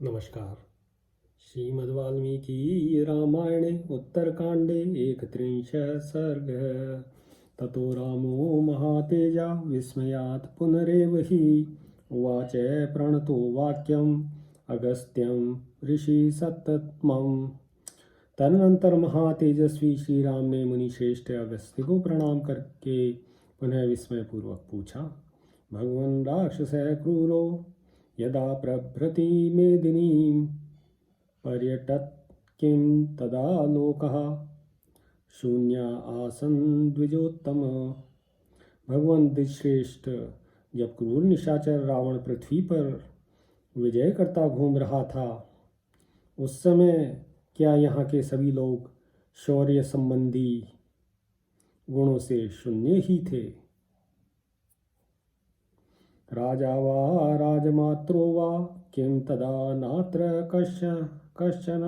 नमस्कार। श्रीमद् वाल्मीकि रामायणे उत्तरकांडे 31 सर्गः। ततो रामो महातेजा विस्मयात् पुनरेव हि उवाच प्रणतो वाक्यम् अगस्त्यं ऋषि सत्तमम्। तदनंतर महातेजस्वी श्री राम ने मुनि श्रेष्ठ अगस्त्य को प्रणाम करके पुनः विस्मय पूर्वक पूछा, भगवन् राक्षसः क्रूरो यदा प्रभृति मेदिनीं पर्यटत् किं तदा लोकः शून्या आसन् द्विजोत्तम। भगवान द्विजश्रेष्ठ, जब क्रूर निशाचर रावण पृथ्वी पर विजय करता घूम रहा था, उस समय क्या यहाँ के सभी लोग शौर्य संबंधी गुणों से शून्य ही थे? राजा वा राजमात्रो वा किं तदा नात्र कश्चन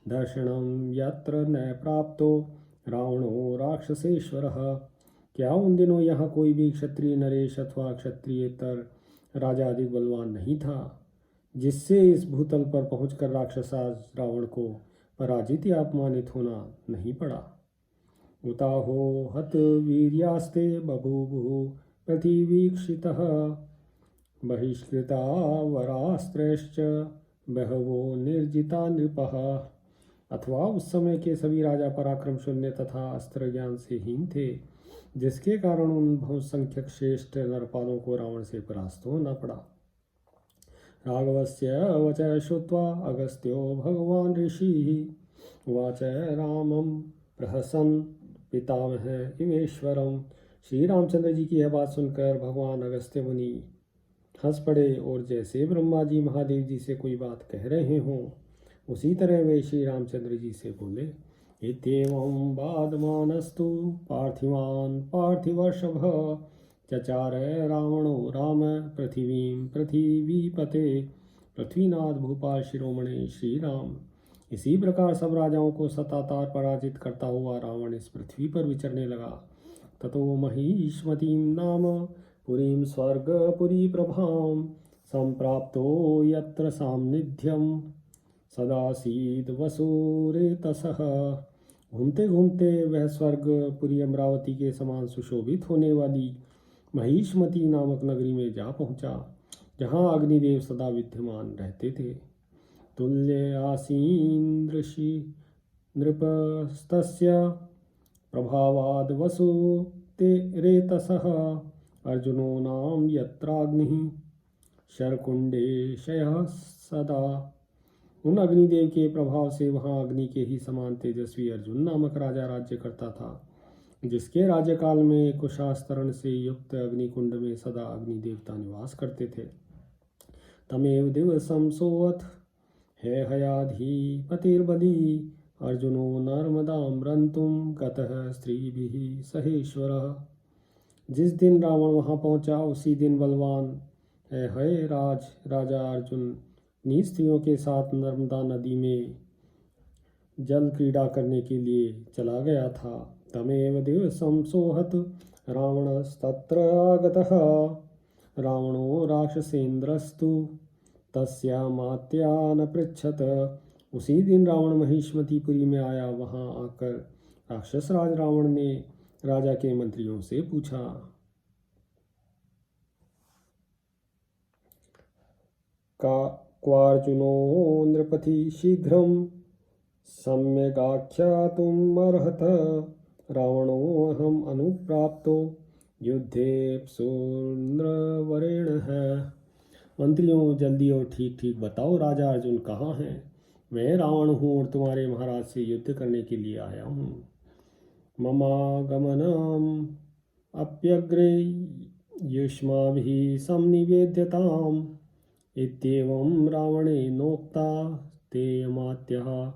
दर्शनं यत्र न प्राप्तो रावणो राक्षसेश्वरः। क्या उन दिनों यहाँ कोई भी क्षत्रिय नरेश अथवा क्षत्रियेतर राजा अधिक बलवान नहीं था, जिससे इस भूतल पर पहुंचकर राक्षसाज रावण को पराजित या अपमानित होना नहीं पड़ा? उताहो हत वीर्यास्ते बभूवुः प्रतिवीक्षितः बहिष्कृता वरास्त्रश्च बहवो निर्जिता नृपः। अथवा उस समय के सभी राजा पराक्रम शून्य तथा अस्त्र ज्ञान से हीन थे, जिसके कारण उन बहुसंख्यक श्रेष्ठ नरपालों को रावण से परास्त होना पड़ा। राघवस्य वचः श्रुत्वा अगस्त्यो भगवान् ऋषिः उवाच रामं प्रहसन् पितामह इमेश्वरम। श्री रामचंद्र जी की यह बात सुनकर भगवान अगस्त्य मुनि हंस पड़े और जैसे ब्रह्मा जी महादेव जी से कोई बात कह रहे हों, उसी तरह वे श्री रामचंद्र जी से बोले, इत्येवं बाधमानस्तु पार्थिवान् पार्थिवर्षभ चचार रावणो राम पृथिवीं पृथ्वीपते। पृथ्वीनाथ भूपाल शिरोमणि श्री राम। इसी प्रकार सब राजाओं को सतातार पराजित करता हुआ रावण इस पृथ्वी पर विचरने लगा। ततो महिष्मतीं नाम पुरीं स्वर्गपुरी प्रभां संप्राप्तो यत्र सान्निध्यं सदासीद वसुरेतसः। घूमते घूमते वह स्वर्गपुरी अमरावती के समान सुशोभित होने वाली महिष्मती नामक नगरी में जा पहुंचा, जहाँ अग्निदेव सदा विद्यमान रहते थे। तुल्य आसीन ऋषि नृपस्तस्य प्रभावाद वसु ते रेतसः अर्जुनो नाम यत्राग्निः शरकुंडे शयः सदा। उन अग्निदेव के प्रभाव से वहाँ अग्नि के ही समान तेजस्वी अर्जुन नामक राजा राज्य करता था, जिसके राज्यकाल में कुशास्तरण से युक्त अग्निकुंड में सदा अग्नि देवता निवास करते थे। तमेव दिवसं सोऽथ है हयाधिपतिर्बली अर्जुनो नर्मदां रन्तुं गतः स्त्रीभिः सहेश्वरः। जिस दिन रावण वहां पहुंचा, उसी दिन बलवान है राजा अर्जुन स्त्रियों के साथ नर्मदा नदी में जल क्रीड़ा करने के लिए चला गया था। तमेव दिवसं सोहत रावणस्तत्र आगतः रावणो राक्षसेन्द्रस्तु तस्यामात्या न पृच्छत। उसी दिन रावण महिष्मतीपुरी में आया। वहां आकर राक्षस राज रावण ने राजा के मंत्रियों से पूछा, क्वार्जुनो नृपति शीघ्रं सम्यगाख्यातुम् अर्हत रावणो अहम् अनुप्राप्तो युद्धेप्सुन्द्रवरेण है। मंत्रियों, जल्दी और ठीक ठीक बताओ, राजा अर्जुन कहाँ हैं? मैं रावण हूँ और तुम्हारे महाराज से युद्ध करने के लिए आया हूँ। ममागमनम् अप्यग्रे युष्माभिः संनिवेद्यताम् इत्येवं रावणेनोक्ता तेयमात्यः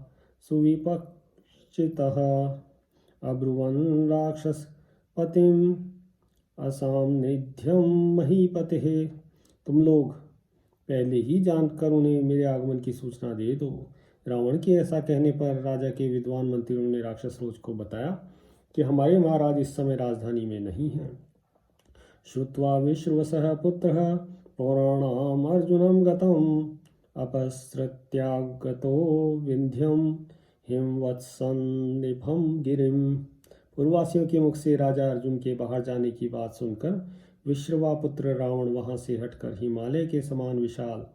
सुविपक्षितः अब्रुवन् राक्षसपतिम् असान्निध्यं महीपतेः। तुम लोग पहले ही जानकर उन्हें मेरे आगमन की सूचना दे दो। रावण के ऐसा कहने पर राजा के विद्वान मंत्रियों ने राक्षस रोज को बताया कि हमारे महाराज इस समय राजधानी में नहीं हैं। श्रुत्वा विश्रवसः पुत्रः पौराणाम अर्जुनम गतम अपसृत्यागतो विंध्यम हिमवत्सन्निभं गिरिम। पूर्ववासियों के मुख से राजा अर्जुन के बाहर जाने की बात सुनकर विश्रवापुत्र रावण वहां से हटकर हिमालय के समान विशाल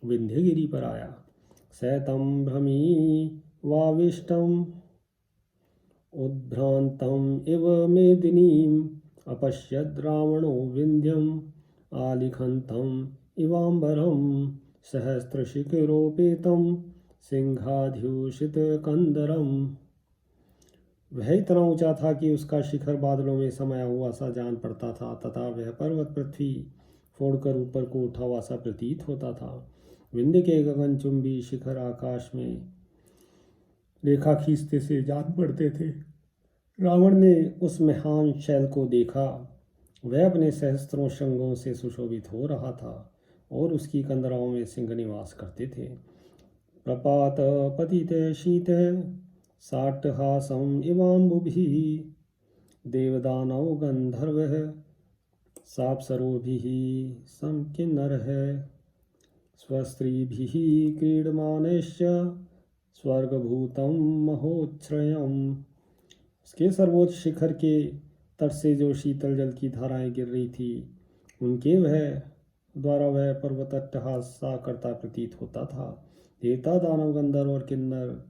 विंध्यगिरी पर आया। सैतं भ्रमी वाविष्टम उद्भ्रांतम इव मेदिनीम अपश्यद् रावणो विंध्यम आलिखंतम इवांबरम सहस्रशिखरोपेतम सिंहाध्यूषित कंदरम। वह इतना ऊंचा था कि उसका शिखर बादलों में समाया हुआ सा जान पड़ता था तथा वह पर्वत पृथ्वी फोड़कर ऊपर को उठा हुआ सा प्रतीत होता था। विंध्य के गगनचुंबी शिखर आकाश में रेखा खींचते से जान पड़ते थे। रावण ने उस महान शैल को देखा। वह अपने सहस्त्रों श्रृंगों से सुशोभित हो रहा था और उसकी कंदराओं में सिंह निवास करते थे। प्रपात पतित शीत साट्टहासम इवाम्बुभिः देवदानव गंधर्वः साप्सरोभिः संकिन्नरः स्वस्त्रीभिः क्रीडमानश्च स्वर्गभूतं महोच्छ्रयम्। उसके सर्वोच्च शिखर के तट से जो शीतल जल की धाराएं गिर रही थी उनके द्वारा वह पर्वत अट्टहास सा करता प्रतीत होता था। देवता दानव गंधर्व और किन्नर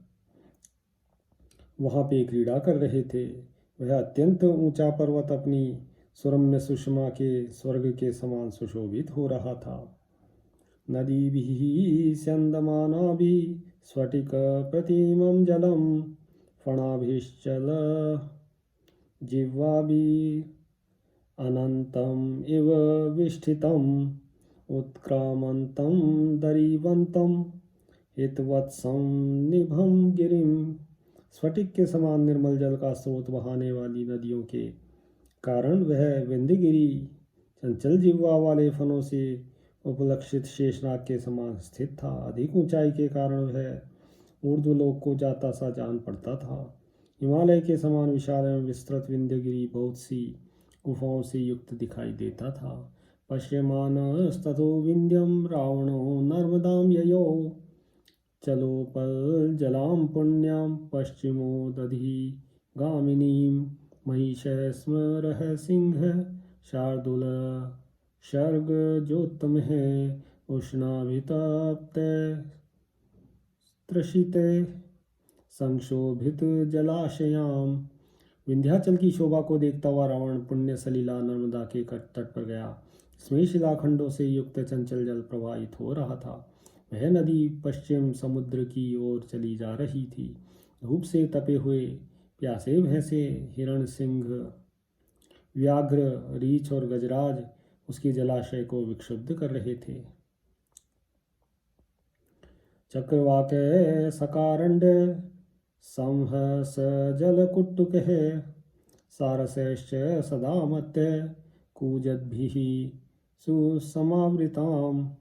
वहां पे क्रीड़ा कर रहे थे। वह अत्यंत ऊंचा पर्वत अपनी सुरम्य सुषमा के स्वर्ग के समान सुशोभित हो रहा था। नदीभिः स्यन्दमानाभिः स्फटिक प्रतिमं जलम फणाभिश्चल जिह्वाभिः अनन्तम् इव विष्ठितम् उत्क्रामन्तं दरीवन्तं हितवत्सं निभं गिरिम। स्फटिक के समान निर्मल जल का स्रोत बहाने वाली नदियों के कारण वह विंध्यगिरी चंचल जिह्वा वाले फनों से उपलक्षित शेषनाग के समान स्थित था। अधिक ऊंचाई के कारण वह ऊर्ध्वलोक को जाता सा जान पड़ता था। हिमालय के समान विशाल एवं विस्तृत विंध्यगिरी बहुत सी गुफाओं से युक्त दिखाई देता था। पश्यमानस्ततो विंध्यम रावणो नर्मदां ययौ चलोपल जलां पुण्यां पश्चिमो दधि गामिनीं महिषः स्मरः सिंह शार्दूल शर्गजोत्तमः उष्णाभितप्ते त्रषिते संक्षोभित जलाशयाम। विंध्याचल की शोभा को देखता हुआ रावण पुण्य सलीला नर्मदा के तट पर गया। इसमें शिलाखंडों से युक्त चंचल जल प्रवाहित हो रहा था। वह नदी पश्चिम समुद्र की ओर चली जा रही थी। धूप से तपे हुए प्यासे भैंसे हिरण सिंह व्याघ्र रीछ और गजराज उसके जलाशय को विक्षुब्ध कर रहे थे। चक्रवाक सकारंड संहस जलकुट्टुक सारसश्च सदामत्य कूजद्भिः सुसमावृताम।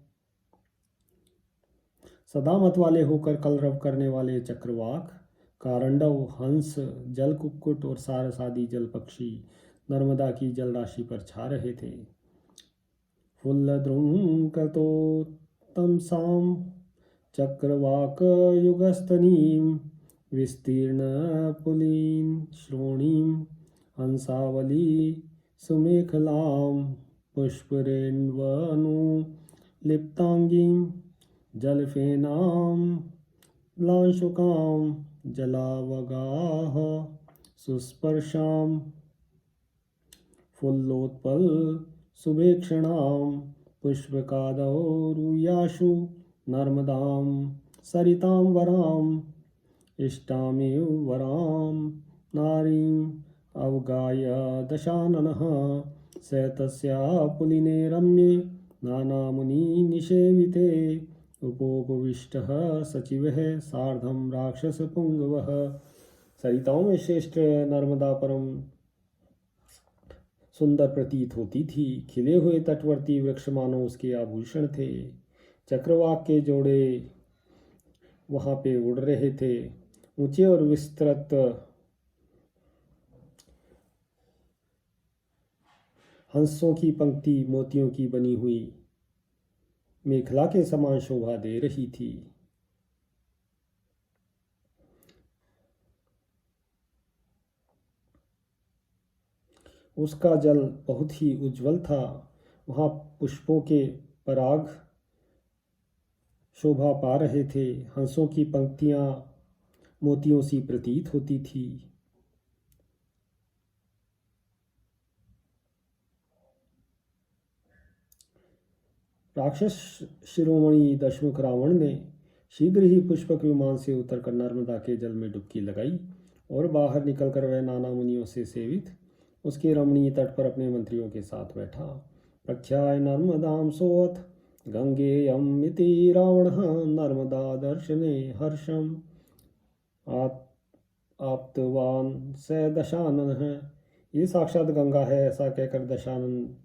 सदामत वाले होकर कलरव करने वाले चक्रवाक कारंडव हंस जल कुक्कुट और सारस आदि जल पक्षी नर्मदा की जल राशि पर छा रहे थे। फुल्लद्रुम कृतोत्तंसाम चक्रवाक युगस्तनीम विस्तीर्ण पुलीन श्रोणीम हंसावली सुमेखलाम पुष्परेण्वनु लिप्तांगीं जलफेनां लांशुकां जलावगाह सुस्पर्शां फुल्लोत्पल सुभेक्षणां पुष्पकादौरुयाशु नर्मदां सरितां वरां इष्टामिव वरां नारीं अवगाय दशाननः स तस्या पुलिने रम्ये नानामुनि निषेविते उपोपविष्टः सचिवः सार्धं राक्षसपुङ्गवः। सरिताओं में श्रेष्ठ नर्मदा परम सुंदर प्रतीत होती थी। खिले हुए तटवर्ती वृक्ष मानो उसके आभूषण थे। चक्रवाक के जोड़े वहां पे उड़ रहे थे। ऊंचे और विस्तृत हंसों की पंक्ति मोतियों की बनी हुई मेखला के समान शोभा दे रही थी। उसका जल बहुत ही उज्जवल था। वहाँ पुष्पों के पराग शोभा पा रहे थे। हंसों की पंक्तियाँ मोतियों सी प्रतीत होती थी। राक्षस शिरोमणि दशमुख रावण ने शीघ्र ही पुष्पक विमान से उतरकर नर्मदा के जल में डुबकी लगाई और बाहर निकलकर वह नाना मुनियों से सेवित उसके रमणीय तट पर अपने मंत्रियों के साथ बैठा। प्रख्याय नर्मदां सोऽथ गंगेयम् इति रावणः नर्मदा दर्शने हर्षम आप्तवान स दशाननः। ये साक्षात गंगा है, ऐसा कहकर दशानन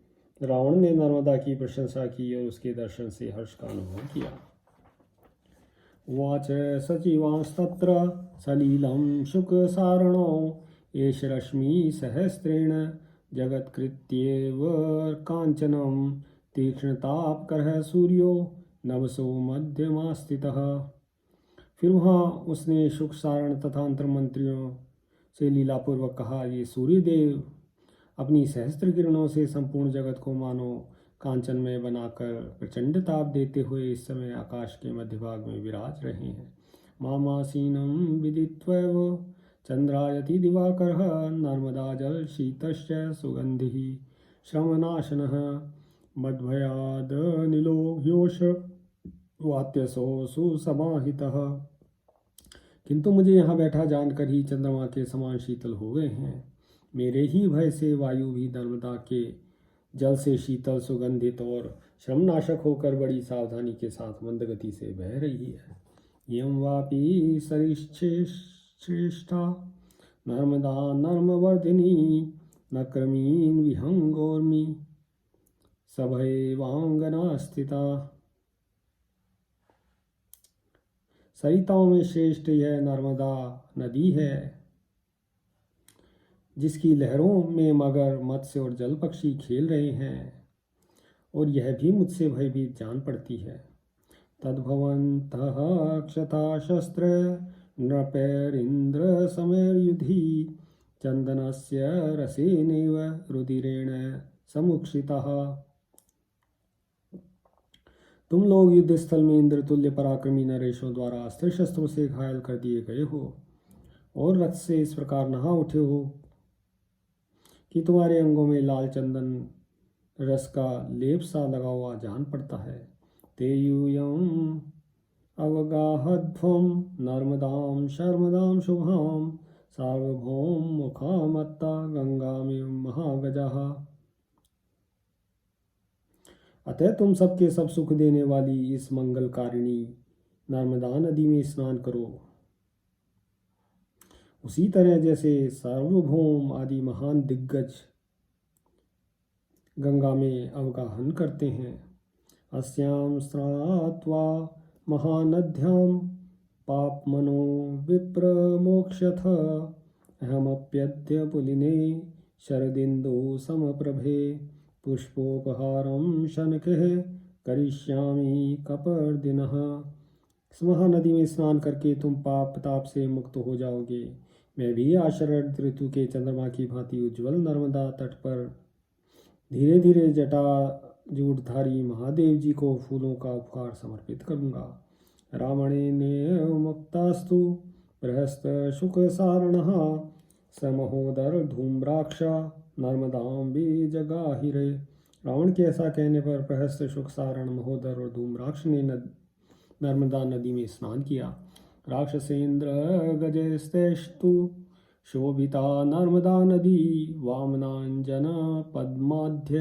रावण ने नर्मदा की प्रशंसा की और उसके दर्शन से हर्ष का अनुभव किया। उवाच सचिवांस्तत्र सलीलं शुकसारणो एष रश्मिसहस्रेण जगत्कृत्येव काञ्चनं तीक्ष्णतापकरः सूर्यो नवसो मध्यमास्थितः। फिर वहाँ उसने शुक सारण तथा अंतर्मंत्रियों से लीलापूर्वक कहा, ये सूर्यदेव अपनी सहस्त्र किरणों से संपूर्ण जगत को मानो कांचन में बनाकर प्रचंड ताप देते हुए इस समय आकाश के मध्य भाग में विराज रहे हैं। मामासीनं विदित्वैव चंद्रायति दिवाकरः नर्मदा जल शीतश्च सुगंधिः श्रमनाशनः मद्भयाद नीलो ह्योष वात्यसो सुसमाहितः। किंतु मुझे यहाँ बैठा जानकर ही चंद्रमा के समान शीतल हो गए हैं। मेरे ही भय से वायु भी नर्मदा के जल से शीतल सुगंधित और श्रमनाशक होकर बड़ी सावधानी के साथ मंद गति से बह रही है। यम वापी सरिश्रेष्ठा नर्मदा नर्मवर्धिनी न क्रमीन विहंगोर्मी सभैवांगना स्थिता। सरिताओं में श्रेष्ठ यह नर्मदा नदी है, जिसकी लहरों में मगर, मत्स्य और जल पक्षी खेल रहे हैं, और यह भी मुझसे भयभीत जान पड़ती है। तद्भवन्तः क्षता शस्त्र नृपैरिन्द्र समयुधि चंदनस्य रसेनैव रुधिरेण समुक्षितः। तुम लोग युद्ध स्थल में इंद्र तुल्य पराक्रमी नरेशों द्वारा अस्त्र शस्त्रों से घायल कर दिए गए हो और रथ से इस प्रकार नहा उठे हो कि तुम्हारे अंगों में लाल चंदन रस का लेप सा लगा हुआ जान पड़ता है। ते यूयम अवगाहध्वम नर्मदाम शर्मदाम शुभाम सार्वभौम मुखामत्ता गंगामिव महागजः। अतः तुम सबके सब सुख देने वाली इस मंगलकारिणी नर्मदा नदी में स्नान करो, उसी तरह जैसे सार्वभौम आदि महान दिग्गज गंगा में अवगाहन करते हैं। अस्यां स्नात्वा महानद्यां पापमनो विप्रमोक्षथ अहमप्यद्य पुलिने शरदिन्दु समप्रभे पुष्पोपहारं शनकः करिष्यामि कपर्दिनः। इस महानदी में स्नान करके तुम पाप ताप से मुक्त हो जाओगे। मैं भी आशरद ऋतु के चंद्रमा की भांति उज्ज्वल नर्मदा तट पर धीरे धीरे जटा जूटधारी महादेव जी को फूलों का उपहार समर्पित करूंगा। रावणेन मुक्तास्तु बृहस्त शुक सारणः स महोदर धूम्राक्ष नर्मदां बीजगाहिरे। रावण के ऐसा कहने पर प्रहस्त शुक सारण महोदर और धूम्राक्ष ने नर्मदा नदी में स्नान किया। राक्षसेन्द्र गजस्तेस्तु शोभिता नर्मदा नदी वामनांजन पद्माध्य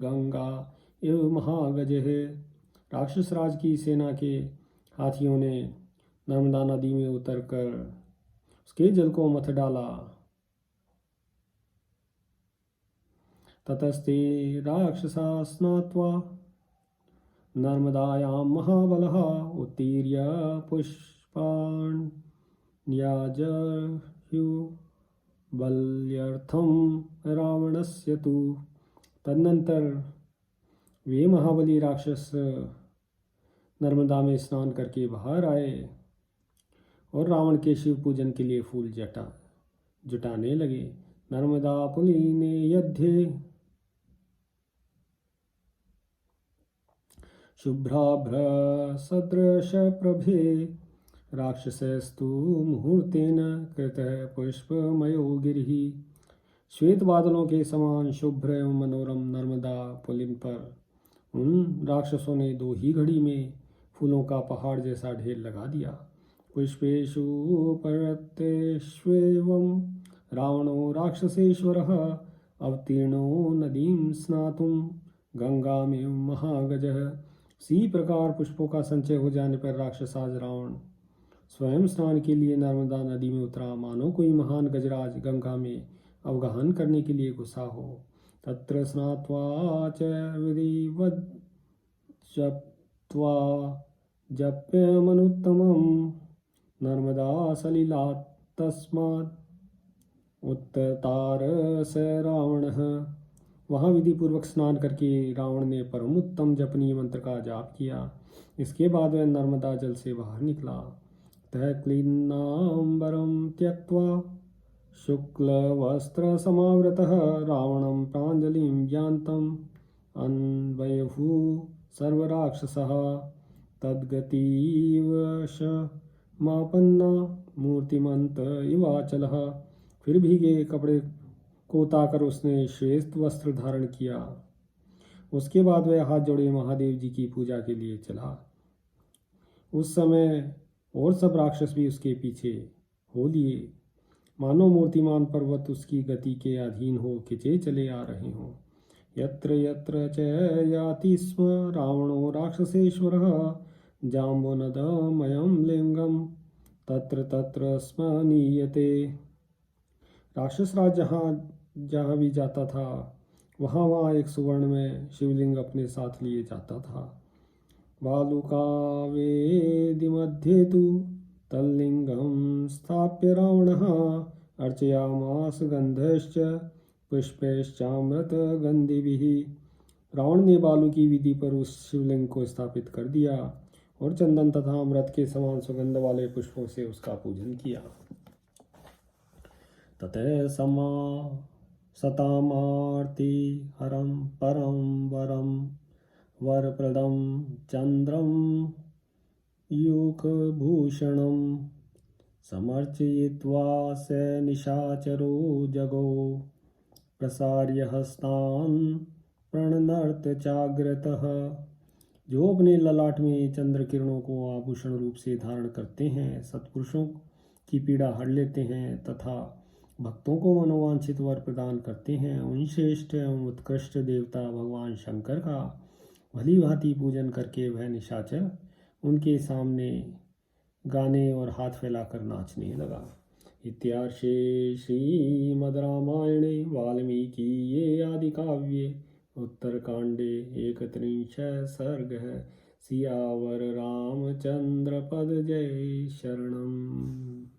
गंगा एव महागजः। राक्षस राज की सेना के हाथियों ने नर्मदा नदी में उतरकर उसके जल को मथ डाला। ततस्ते राक्षसा स्नात्वा नर्मदायां महाबलः उत्तीर्य पुष्पान् बल्यर्थम रावणस्य तु। तदनंतर वे महाबली राक्षस नर्मदा में स्नान करके बाहर आए और रावण के शिव पूजन के लिए फूल जुटाने लगे। नर्मदा पुलिने यध्ये शुभ्राभ्र सदृश प्रभे राक्षसस्तु मुहूर्तेन कृतः पुष्पमयो गिरिः। श्वेत बादलों के समान शुभ्र एवं मनोरम नर्मदा पुलिन पर उन राक्षसों ने 2 ही घड़ी में फूलों का पहाड़ जैसा ढेर लगा दिया। पुष्पेषु परतेष्वेवं रावणो राक्षसेश्वरः अवतीर्णो नदीं स्नातुं गंगामेव महागजः। इसी प्रकार पुष्पों का संचय हो जाने पर राक्षसाज रावण स्वयं स्नान के लिए नर्मदा नदी में उतरा, मानो कोई महान गजराज गंगा में अवगाहन करने के लिए घुसा हो। तत्र स्नात्वा च विधिवत् जप्त्वा जप्यमनुत्तमं नर्मदा सलिलात् तस्मात् उत्ततार स रावणः। वहाँ विधि पूर्वक स्नान करके रावण ने परम उत्तम जपनीय मंत्र का जाप किया। इसके बाद वह नर्मदा जल से बाहर निकला। तः क्लीन्नाम्बरं त्यक्त्वा शुक्लवस्त्र समावृतः रावणं प्राञ्जलिं ज्ञान्तम् अन्वयभू सर्वराक्षसः तद्गतीव मापन्ना मूर्तिमंत इवाचलः। फिर भीगे कपड़े को उतारकर उसने श्वेत वस्त्र धारण किया। उसके बाद वह हाथ जोड़े महादेव जी की पूजा के लिए चला। उस समय और सब राक्षस भी उसके पीछे हो लिए, मानो मूर्तिमान पर्वत उसकी गति के अधीन हो खिंचे चले आ रहे हों। यत्र यत्र च याति स्म रावणो राक्षसेश्वरः जाम्बुनदमयं लिंगम तत्र तत्र स्म नीयते। राक्षस राज जहाँ भी जाता था वहाँ एक सुवर्ण में शिवलिंग अपने साथ लिए जाता था। बालुकावेदि मध्ये तु तल्लिंगं स्थाप्य रावणः अर्चयामास गंधश्च पुष्पैश्चामृत गंधिभिः। रावण ने बालू की विधि पर उस शिवलिंग को स्थापित कर दिया और चंदन तथा अमृत के समान सुगंध वाले पुष्पों से उसका पूजन किया। ततः समा सतामार्ति हरं परं वरं वरप्रदं चंद्रं युगभूषणं समर्चयित्वा स निशाचरो जगो प्रसार्य हस्तान् प्रणनर्त चाग्रतः। जो अपने ललाट में चंद्र किरणों को आभूषण रूप से धारण करते हैं, सत्पुरुषों की पीड़ा हर लेते हैं तथा भक्तों को मनोवांछित वर प्रदान करते हैं, उन श्रेष्ठ एवं उत्कृष्ट देवता भगवान शंकर का भली भांति पूजन करके वह निशाचर उनके सामने गाने और हाथ फैलाकर नाचने लगा। इत्यार्षे श्रीमद् रामायणे वाल्मीकिये आदिकाव्ये उत्तरकांडे 31 सर्गः। सियावर रामचंद्र पद जय शरणम्।